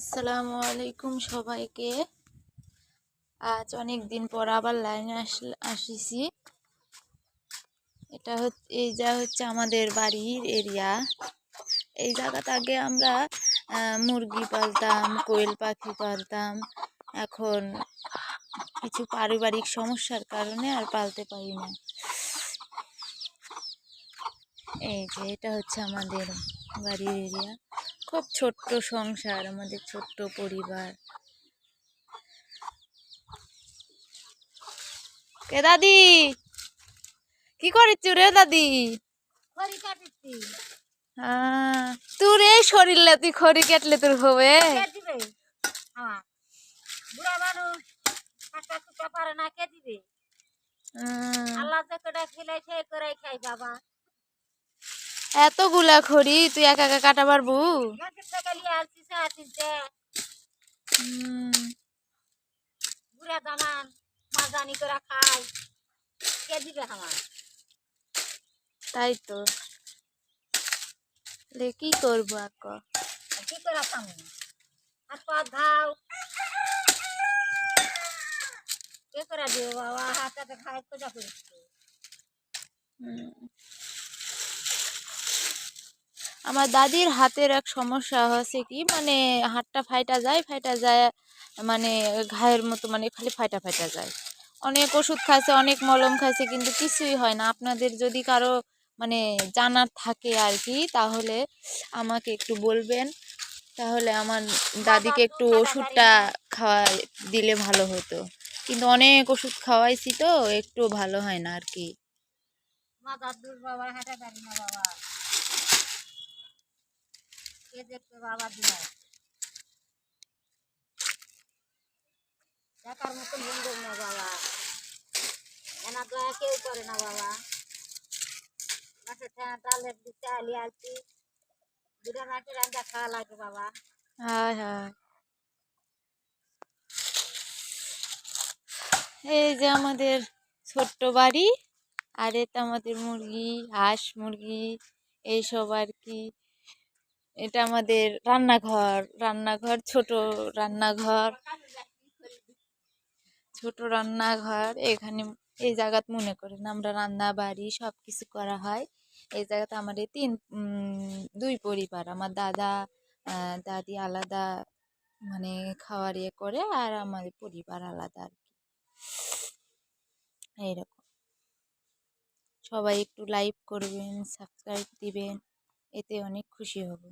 আসসালামু আলাইকুম সবাইকে। আজ অনেক দিন পর আবার লাইনে আসিছি। এই যা হচ্ছে আমাদের বাড়ির এরিয়া। এই জায়গাতে আগে আমরা মুরগি পালতাম, কোয়েল পাখি পালতাম। এখন কিছু পারিবারিক সমস্যার কারণে আর পালতে পারি না। এই যে এটা হচ্ছে আমাদের বাড়ির এরিয়া। খুব ছোট্ট সংসার, আমাদের ছোট্ট পরিবার। কে দাদি, কি করিস রে দাদি? খড়ি কাটিছি। তোর এই শরীরে তুই খড়ি কাটলে তোর হবে? কে দিবে? আমার বুড়া মানুষ কাটা কুটা পারে না, কে দিবে? আল্লাহ যে কটা খেলে সে করে খাই বাবা। এতগুলা খড়ি তুই একা একা কাটা পারবু? গাছের থেকে লিয়ে আসছি সাড়ে তিনটে। বুড়া দামান মাজানি করে খাই, কে দিবে আমার? তাই তো, কি করবো কি করে খাবো? হাত পা ধাও, কে করে দিও বাবা? হাতে খাই কোথা করিস? আমার দাদির হাতের এক সমস্যা হয়েছে কি, মানে হাতটা ফাইটা যায়, মানে ঘায়ের মতো, মানে খালি ফাইটা যায়। অনেক ওষুধ খাইছে, অনেক মলম খাইছে, কিন্তু কিছুই হয় না। আপনাদের যদি কারো মানে জানার থাকে আর কি, তাহলে আমাকে একটু বলবেন, তাহলে আমার দাদিকে একটু ওষুধটা খাওয়া দিলে ভালো হতো। কিন্তু অনেক ওষুধ খাওয়াইছি তো একটু ভালো হয় না আর কি। মাথার দূর বাবা, হাঁটা পারি না বাবা, কে দেখবে বাবা? দিলে দেখার মতন বন্ধু না বাবা, এনা দয়া কেউ করে না বাবা। মাছের ডালের দিতে আলি আলছি, দুটা মাছের রান্না খাওয়া লাগে বাবা। হায় হায়, এই যে আমাদের ছোট্ট বাড়ি, আর এটা আমাদের মুরগি, হাঁস মুরগি এইসব আর কি। এটা আমাদের রান্নাঘর, ছোট রান্নাঘর। এখানে এই জায়গাত মনে করেন আমরা রান্না বাড়ি সব কিছু করা হয়। এই জায়গাতে আমাদের দুই পরিবার, আমার দাদা দাদি আলাদা মানে খাওয়ার ইয়ে করে, আর আমাদের পরিবার আলাদা আর কি। এইরকম। সবাই একটু লাইক করবেন, সাবস্ক্রাইব দিবেন, এতে অনেক খুশি হব।